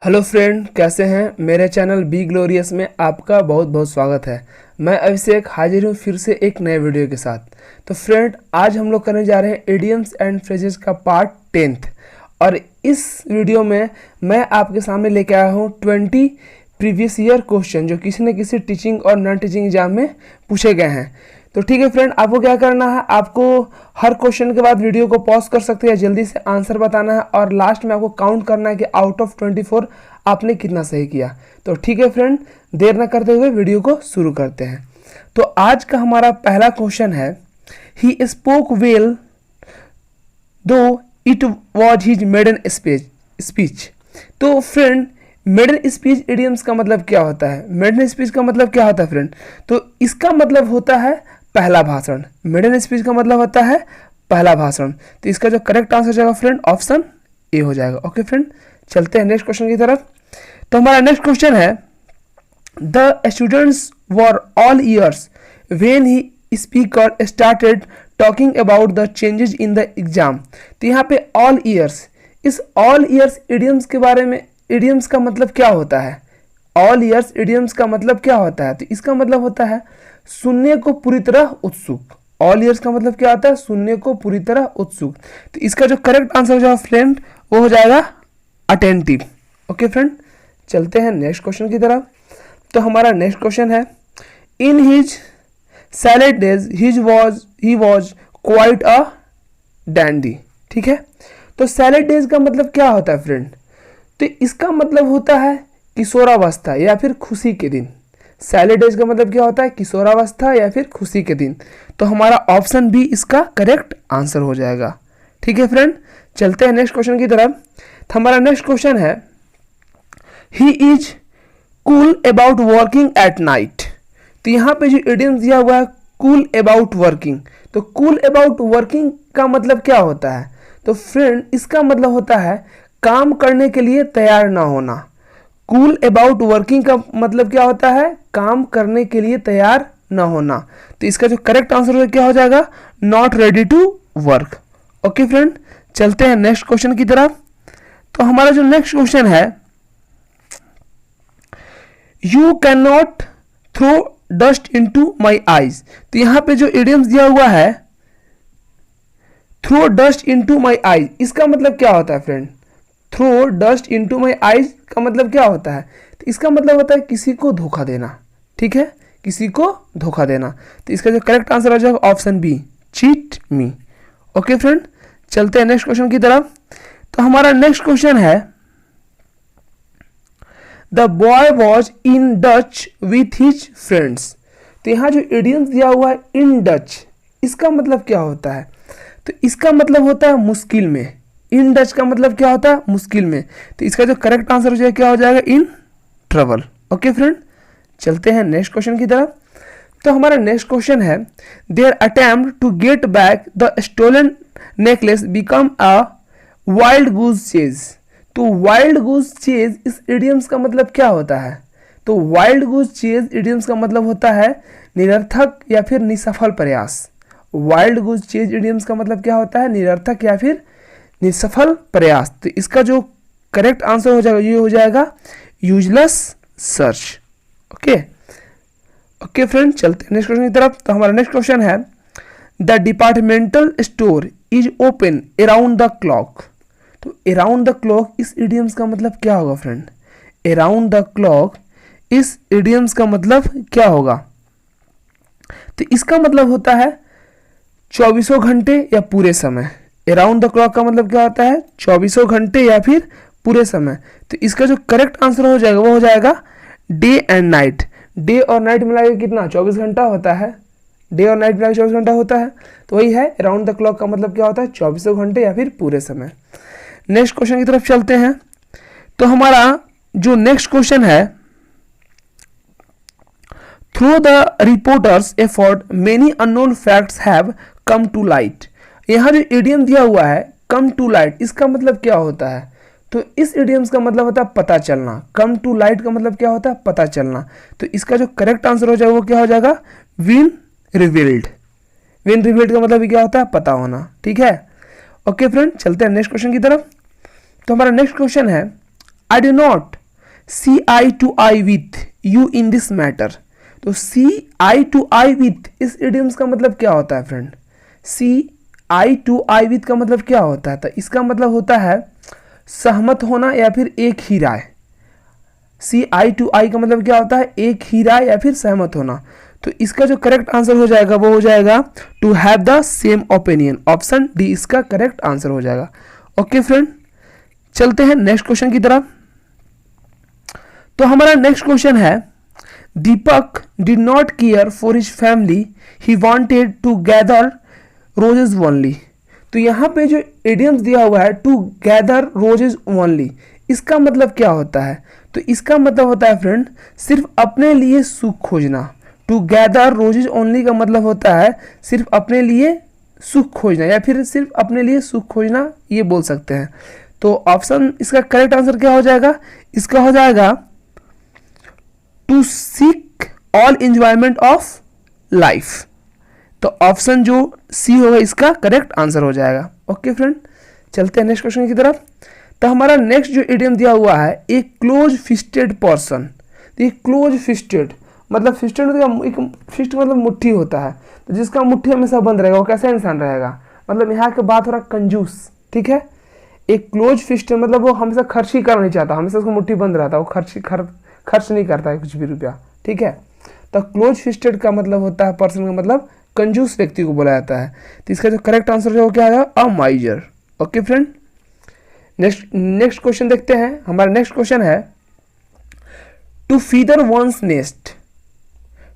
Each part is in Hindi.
हेलो फ्रेंड, कैसे हैं। मेरे चैनल बी ग्लोरियस में आपका बहुत बहुत स्वागत है। मैं अभिषेक हाजिर हूँ फिर से एक नए वीडियो के साथ। तो फ्रेंड, आज हम लोग करने जा रहे हैं इडियम्स एंड फ्रेजेस का पार्ट 10th। और इस वीडियो में मैं आपके सामने लेके आया हूँ 20 प्रीवियस ईयर क्वेश्चन जो किसी न किसी टीचिंग और नॉन टीचिंग एग्जाम में पूछे गए हैं। तो ठीक है फ्रेंड, आपको क्या करना है, आपको हर क्वेश्चन के बाद वीडियो को पॉज कर सकते हैं, जल्दी से आंसर बताना है और लास्ट में आपको काउंट करना है कि आउट ऑफ 24 आपने कितना सही किया। तो ठीक है फ्रेंड, देर न करते हुए वीडियो को शुरू करते हैं। तो आज का हमारा पहला क्वेश्चन है, he spoke well though it was his maiden speech. तो फ्रेंड, मेडन स्पीच इडियम्स का मतलब क्या होता है? मेडन स्पीच का मतलब क्या होता है फ्रेंड? तो इसका मतलब होता है पहला भाषण। मेडन स्पीच का मतलब होता है पहला भाषण। तो इसका जो करेक्ट आंसर हो जाएगा फ्रेंड, ऑप्शन ए हो जाएगा। ओके फ्रेंड, चलते हैं नेक्स्ट क्वेश्चन की तरफ। तो हमारा नेक्स्ट क्वेश्चन है, the students were all years when he speaker started talking about the changes in the exam. तो यहाँ पे ऑल ईयर्स, इस ऑल ईयर्स इडियम्स के बारे में, इडियम्स का मतलब क्या होता है? ऑल ईयर्स इडियम्स का मतलब क्या होता है? तो इसका मतलब होता है सुनने को पूरी तरह उत्सुक। ऑल ईयर्स का मतलब क्या होता है? सुनने को पूरी तरह उत्सुक। तो इसका जो करेक्ट आंसर हो जाएगा फ्रेंड, वो हो जाएगा अटेंटिव। ओके फ्रेंड, चलते हैं नेक्स्ट क्वेश्चन की तरफ। तो हमारा नेक्स्ट क्वेश्चन है, in his salad days he was quite a dandy. ठीक है, तो सैलेड डेज का मतलब क्या होता है फ्रेंड? तो इसका मतलब होता है किशोरावस्था या फिर खुशी के दिन। सैलेड डेज का मतलब क्या होता है? किशोरावस्था या फिर खुशी के दिन। तो हमारा ऑप्शन बी इसका करेक्ट आंसर हो जाएगा। ठीक है फ्रेंड, चलते हैं नेक्स्ट क्वेश्चन की तरफ। तो हमारा नेक्स्ट क्वेश्चन है, he is cool about working at night. तो यहाँ पे जो इडियम दिया हुआ है कूल अबाउट वर्किंग, तो कूल अबाउट वर्किंग का मतलब क्या होता है? तो फ्रेंड, इसका मतलब होता है काम करने के लिए तैयार ना होना। कूल अबाउट वर्किंग का मतलब क्या होता है? काम करने के लिए तैयार ना होना। तो इसका जो करेक्ट आंसर क्या हो जाएगा? Not ready to work. Okay friend, चलते हैं नेक्स्ट क्वेश्चन की तरफ। तो हमारा जो नेक्स्ट क्वेश्चन है, you can not throw dust into my eyes. तो यहां पे जो इडियम्स दिया हुआ है throw dust into my eyes, इसका मतलब क्या होता है friend? Throw dust into my eyes का मतलब क्या होता है? तो इसका मतलब होता है किसी को धोखा देना। ठीक है, किसी को धोखा देना। तो इसका जो करेक्ट आंसर हो जाएगा option B, cheat me. Okay friend, चलते हैं नेक्स्ट क्वेश्चन की तरफ। तो हमारा नेक्स्ट क्वेश्चन है, the boy was in Dutch with his friends. तो यहाँ जो इडियम्स दिया हुआ है इन डच, इसका मतलब क्या होता है? तो इसका मतलब होता है मुश्किल में। इन डच का मतलब क्या होता है? मुश्किल में। तो इसका जो करेक्ट आंसर हो जाएगा क्या हो जाएगा? In trouble. ओके फ्रेंड, चलते हैं नेक्स्ट क्वेश्चन की तरफ। तो हमारा नेक्स्ट क्वेश्चन है, their attempt to get back the stolen necklace become a wild goose chase. तो वाइल्ड गूज चेज इस इडियम्स का मतलब क्या होता है? तो वाइल्ड गूज चेज इडियम्स का मतलब होता है निरर्थक या फिर निसफल प्रयास। वाइल्ड गूज चेज इडियम्स का मतलब क्या होता है? निरर्थक या फिर निसफल प्रयास। तो इसका जो करेक्ट आंसर हो जाएगा, ये हो जाएगा useless search. Okay okay friend, चलते हैं नेक्स्ट क्वेश्चन की तरफ। तो हमारा नेक्स्ट क्वेश्चन है, the departmental store is open around the clock. तो अराउंड द क्लॉक इस इडियम्स का मतलब क्या होगा फ्रेंड? अराउंड द क्लॉक इस इडियम्स का मतलब क्या होगा? तो इसका मतलब होता है 24 घंटे या पूरे समय। अराउंड द क्लॉक का मतलब क्या होता है? 24 घंटे या फिर पूरे समय। तो इसका जो करेक्ट आंसर हो जाएगा वो हो जाएगा डे एंड नाइट। डे और नाइट मिला के कितना? 24 घंटा होता है। डे और नाइट मिला के 24 घंटा होता है। तो वही है, अराउंड द क्लॉक का मतलब क्या होता है? 24 घंटे या फिर पूरे समय। नेक्स्ट क्वेश्चन की तरफ चलते हैं। तो हमारा जो नेक्स्ट क्वेश्चन है, through the reporter's effort many unknown facts have come to light. यहाँ जो इडियम दिया हुआ है कम टू लाइट, इसका मतलब क्या होता है? तो इस इडियम्स का मतलब होता है पता चलना। कम टू लाइट का मतलब क्या होता है? पता चलना। तो इसका जो करेक्ट आंसर हो जाएगा वो क्या हो जाएगा? Win revealed. विन रिवील्ड का मतलब क्या होता है? पता होना। ठीक है, ओके फ्रेंड, चलते हैं नेक्स्ट क्वेश्चन की तरफ। तो हमारा नेक्स्ट क्वेश्चन है, I do not see eye to eye with you in this matter. तो see eye to eye with इस इडियम्स का मतलब क्या होता है friend? See eye to eye with का मतलब क्या होता है? तो इसका मतलब होता है सहमत होना या फिर एक ही राय। सी आई टू आई का मतलब क्या होता है? एक ही राय या फिर सहमत होना। तो इसका जो करेक्ट आंसर हो जाएगा वो हो जाएगा to have the same opinion. Option D इसका करेक्ट आंसर हो जाएगा। ओके फ्रेंड, चलते हैं नेक्स्ट क्वेश्चन की तरफ। तो हमारा नेक्स्ट क्वेश्चन है, Deepak did not care for his family, he wanted to gather roses only. तो यहाँ पे जो इडियम्स दिया हुआ है टू गैदर रोजेज ओनली, इसका मतलब क्या होता है? तो इसका मतलब होता है फ्रेंड सिर्फ अपने लिए सुख खोजना। टू गैदर रोजेज ओनली का मतलब होता है सिर्फ अपने लिए सुख खोजना या फिर सिर्फ अपने लिए सुख खोजना, ये बोल सकते हैं। तो ऑप्शन इसका करेक्ट आंसर क्या हो जाएगा? इसका हो जाएगा to seek all enjoyment of life. तो ऑप्शन जो सी होगा इसका करेक्ट आंसर हो जाएगा। ओके फ्रेंड, चलते हैं नेक्स्ट क्वेश्चन की तरफ। तो हमारा नेक्स्ट जो इडियम दिया हुआ है, एक क्लोज फिस्टेड पर्सन। तो ये क्लोज फिस्टेड मतलब फिस्टेड एक फिस्ट मतलब मुट्ठी होता है, तो जिसका मुट्ठी हमेशा बंद रहेगा वो कैसा इंसान रहेगा? मतलब यहाँ के बात हो रहा कंजूस, ठीक है। एक क्लोज फिस्टेड मतलब वो हमेशा खर्च ही करना नहीं चाहता, हमेशा उसको मुट्ठी बंद रहता है, वो खर्च नहीं करता है कुछ भी रुपया, ठीक है। तो क्लोज फिस्टेड का मतलब होता है पर्सन का मतलब कंजूस व्यक्ति को बोला जाता है। तो इसका जो करेक्ट आंसर है वो क्या है? A miser. Okay friend, next question देखते हैं। हमारा नेक्स्ट क्वेश्चन है, to feather one's nest.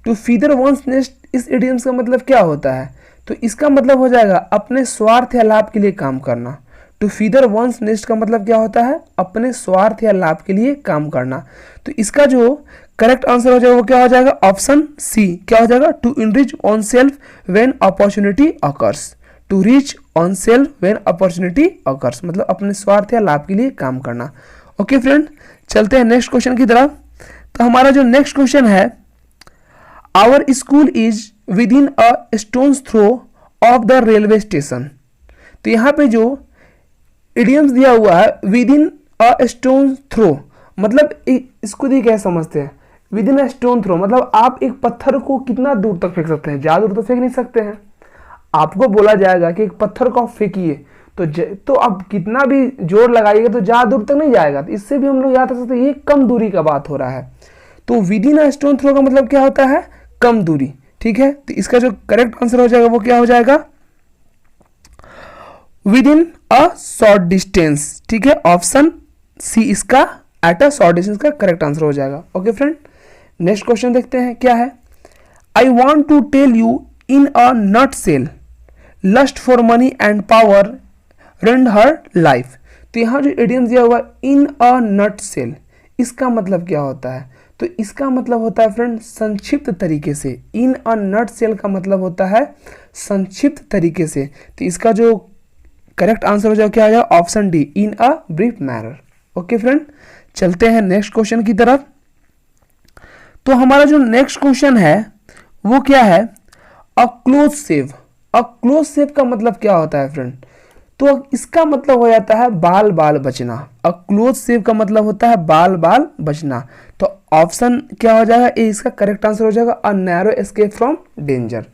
To feather one's nest इस इडियम्स का मतलब क्या होता है? तो इसका मतलब हो जाएगा अपने स्वार्थ या लाभ के लिए काम करना। टू फीदर वंस नेस्ट का मतलब क्या होता है? अपने स्वार्थ या लाभ के लिए काम करना। तो इसका जो करेक्ट आंसर हो जाएगा वो क्या हो जाएगा? ऑप्शन सी क्या हो जाएगा? To enrich oneself when opportunity occurs. To reach oneself when opportunity occurs मतलब अपने स्वार्थ या लाभ के लिए काम करना। ओके फ्रेंड, चलते हैं नेक्स्ट क्वेश्चन की तरफ। तो हमारा जो नेक्स्ट क्वेश्चन है, our school is within a stone's throw of the railway station. तो यहाँ पे जो इडियम्स दिया हुआ है within a stone throw मतलब इसको देखिए क्या समझते हैं? Within a stone throw मतलब आप एक पत्थर को कितना दूर तक फेंक सकते हैं? ज़्यादा दूर तो फेंक नहीं सकते हैं। आपको बोला जाएगा कि एक पत्थर को आप फेंकिए तो आप कितना भी जोर लगाइएगा तो ज़्यादा दूर तक नहीं जाएगा। तो इससे भी हम लोग याद कर सकते हैं ये कम दूरी का बात हो रहा है। तो within a stone throw का मतलब क्या होता है? कम दूरी, ठीक है। तो इसका जो करेक्ट आंसर हो जाएगा वो क्या हो जाएगा? With in a short distance, ठीक है। ऑप्शन सी इसका एट अ शॉर्ट डिस्टेंस का करेक्ट आंसर हो जाएगा। ओके फ्रेंड, नेक्स्ट क्वेश्चन देखते हैं क्या है। I want to tell you in a nutshell lust for money and power ruin her life. तो यहाँ जो इडियम दिया हुआ इन अ नट सेल, इसका मतलब क्या होता है? तो इसका मतलब होता है फ्रेंड संक्षिप्त तरीके से। इन अ नट सेल का मतलब होता है संक्षिप्त तरीके से। तो इसका जो करेक्ट आंसर हो जाएगा क्या हो जाएगा? Option D in a brief manner. Okay friend, चलते हैं नेक्स्ट क्वेश्चन की तरफ। तो हमारा जो नेक्स्ट क्वेश्चन है वो क्या है? A close save. A close save का मतलब क्या होता है फ्रेंड? तो इसका मतलब हो जाता है बाल बाल बचना। अ क्लोज सेव का मतलब होता है बाल बाल बचना। तो ऑप्शन क्या हो जाएगा? ए इसका करेक्ट आंसर हो जाएगा a narrow escape from danger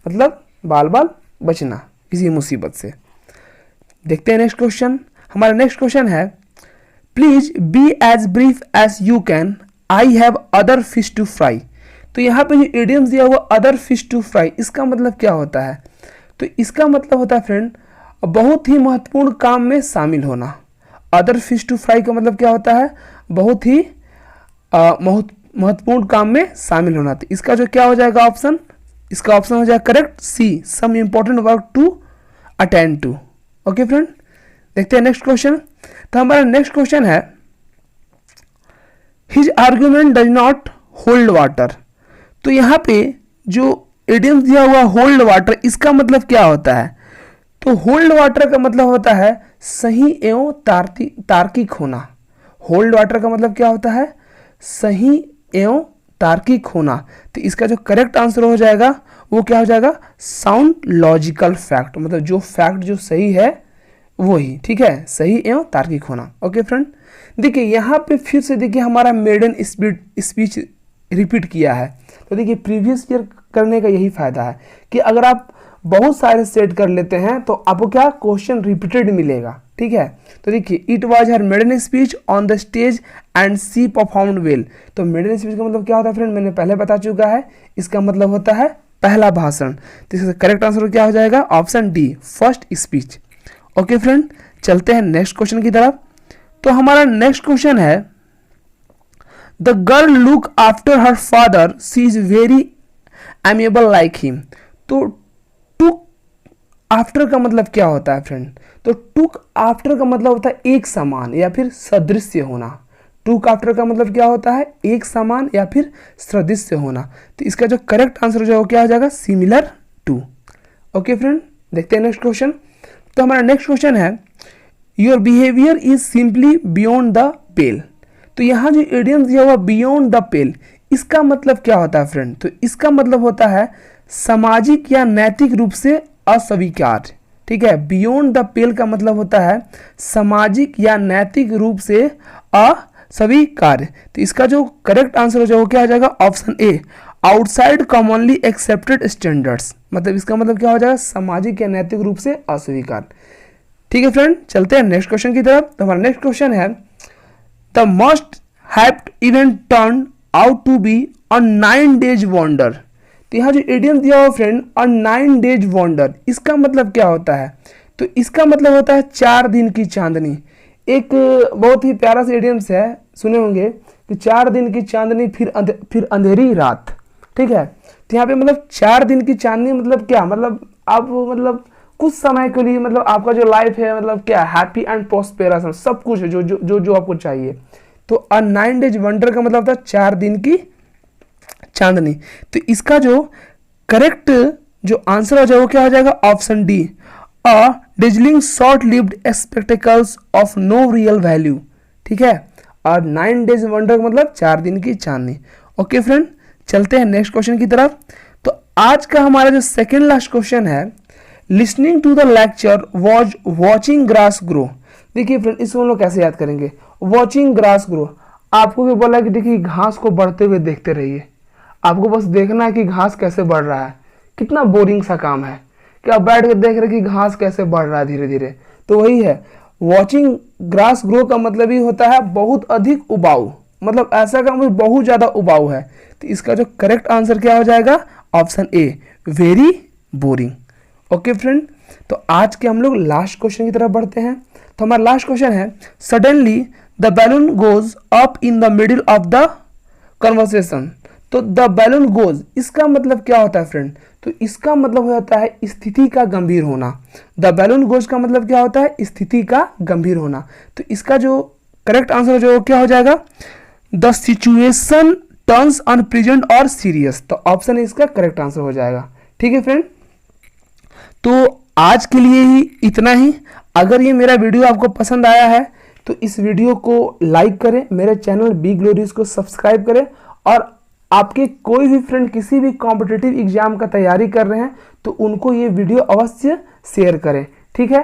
मतलब बाल बाल बचना किसी मुसीबत से। देखते हैं नेक्स्ट क्वेश्चन। हमारा नेक्स्ट क्वेश्चन है, please be as brief as you can, I have other fish to fry. तो यहाँ पे जो इडियम्स दिया हुआ अदर फिश टू फ्राई, इसका मतलब क्या होता है? तो इसका मतलब होता है फ्रेंड बहुत ही महत्वपूर्ण काम में शामिल होना। अदर फिश टू फ्राई का मतलब क्या होता है? बहुत ही महत्वपूर्ण काम में शामिल होना। तो इसका जो क्या हो जाएगा ऑप्शन? इसका ऑप्शन हो जाएगा correct C some important work to attend to. Okay friend, देखते हैं नेक्स्ट क्वेश्चन। तो हमारा नेक्स्ट क्वेश्चन है, his argument does not hold water. तो यहाँ पे जो इडियम्स दिया हुआ होल्ड वाटर, इसका मतलब क्या होता है? तो होल्ड वाटर का मतलब होता है सही एवं तार्किक होना। होल्ड वाटर का मतलब क्या होता है? सही एवं तार्किक होना। तो इसका जो करेक्ट आंसर हो जाएगा वो क्या हो जाएगा? साउंड लॉजिकल फैक्ट मतलब जो फैक्ट जो सही है वही, ठीक है, सही एवं तार्किक होना। ओके फ्रेंड, देखिए यहाँ पे फिर से देखिए हमारा मेडन स्पीच रिपीट किया है। तो देखिए प्रीवियस ईयर करने का यही फायदा है कि अगर आप बहुत सारे सेट कर लेते हैं तो आपको क्या क्वेश्चन रिपीटेड मिलेगा, ठीक है। तो देखिए it was her maiden speech on the stage and she performed well. तो मेडन स्पीच का मतलब क्या होता है फ्रेंड, मैंने पहले बता चुका है, इसका मतलब होता है पहला भाषण। तो इसका करेक्ट आंसर क्या हो जाएगा, option D, first speech. Okay friend, चलते हैं नेक्स्ट क्वेश्चन की तरफ। तो हमारा नेक्स्ट क्वेश्चन है, the girl look after her father, she is very amiable like him. तो टुक आफ्टर का मतलब क्या होता है फ्रेंड, तो टुक आफ्टर का मतलब होता है एक समान या फिर सदृश्य होना। टुक आफ्टर का मतलब क्या होता है, एक समान या फिर सदृश्य होना। तो इसका जो करेक्ट आंसर जो क्या हो जाएगा, सिमिलर टू। ओके फ्रेंड, देखते हैं नेक्स्ट क्वेश्चन। तो हमारा नेक्स्ट क्वेश्चन है, your behaviour is simply beyond the pale. तो यहाँ जो इडियम दिया हुआ बियॉन्ड द पेल, इसका मतलब क्या होता है फ्रेंड, तो इसका मतलब होता है सामाजिक या नैतिक रूप से अस्वीकार्य, ठीक है। बियॉन्ड द पेल का मतलब होता है सामाजिक या नैतिक रूप से अस्वीकार्य। तो इसका जो करेक्ट आंसर जो क्या हो जाएगा, option A, outside commonly accepted standards. मतलब इसका मतलब क्या हो जाएगा, सामाजिक या नैतिक रूप से अस्वीकार। ठीक है फ्रेंड, चलते हैं नेक्स्ट क्वेश्चन की तरफ। तो हमारा नेक्स्ट क्वेश्चन है, the must have event turn out to be a 9 days wonder. तो यहाँ जो इडियम दिया हुआ फ्रेंड, अ 9 days वंडर, इसका मतलब क्या होता है, तो इसका मतलब होता है 4 दिन की चांदनी। एक बहुत ही प्यारा सा इडियम्स है, सुने होंगे कि 4 दिन की चांदनी फिर अंधेरी रात, ठीक है। तो यहाँ पे मतलब 4 दिन की चांदनी मतलब क्या, मतलब आप मतलब कुछ समय के लिए मतलब आपका जो लाइफ है मतलब क्या, हैप्पी एंड प्रॉस्पेरस सब कुछ है जो जो जो जो आपको चाहिए। तो अ 9 days वंडर का मतलब था 4 दिन की चांदनी। तो इसका जो करेक्ट जो आंसर हो जाएगा वो क्या हो जाएगा, option D, a dazzling short lived spectacles of no real value, ठीक है। और 9 days वंडर का मतलब 4 दिन की चांदनी। ओके फ्रेंड, चलते हैं नेक्स्ट क्वेश्चन की तरफ। तो आज का हमारा जो सेकेंड लास्ट क्वेश्चन है, listening to the lecture was watching grass grow. देखिए फ्रेंड, इसको हम लोग कैसे याद करेंगे, वॉचिंग ग्रास ग्रो। आपको भी बोला कि देखिए घास को बढ़ते हुए देखते रहिए, आपको बस देखना है कि घास कैसे बढ़ रहा है। कितना बोरिंग सा काम है कि आप बैठ कर देख रहे कि घास कैसे बढ़ रहा है धीरे धीरे। तो वही है, वॉचिंग ग्रास ग्रो का मतलब ही होता है बहुत अधिक उबाऊ, मतलब ऐसा काम बहुत ज्यादा उबाऊ है। तो इसका जो करेक्ट आंसर क्या हो जाएगा, option A, very boring. Okay friend, तो आज के हम लोग लास्ट क्वेश्चन की तरफ बढ़ते हैं। तो हमारा लास्ट क्वेश्चन है, suddenly the balloon goes up in the middle of the conversation. तो द बैलून गोज, इसका मतलब क्या होता है फ्रेंड, तो इसका मतलब हो जाता है स्थिति का गंभीर होना। द बैलून गोज का मतलब क्या होता है, स्थिति का गंभीर होना। तो इसका जो करेक्ट आंसर जो क्या हो जाएगा, द सिचुएशन टर्न्स अनप्रेजेंट और सीरियस। तो ऑप्शन इसका करेक्ट आंसर हो जाएगा। ठीक है फ्रेंड, तो आज के लिए ही इतना ही। अगर ये मेरा वीडियो आपको पसंद आया है तो इस वीडियो को लाइक करें, मेरे चैनल बी ग्लोरियस को सब्सक्राइब करें, और आपके कोई भी फ्रेंड किसी भी कॉम्पिटिटिव एग्जाम का तैयारी कर रहे हैं तो उनको ये वीडियो अवश्य शेयर करें, ठीक है।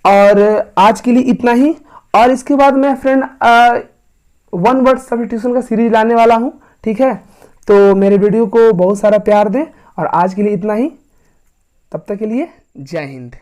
और आज के लिए इतना ही, और इसके बाद मैं फ्रेंड 1 वर्ड सब्स्टिट्यूशन का सीरीज लाने वाला हूँ, ठीक है। तो मेरे वीडियो को बहुत सारा प्यार दें, और आज के लिए इतना ही। तब तक के लिए जय हिंद।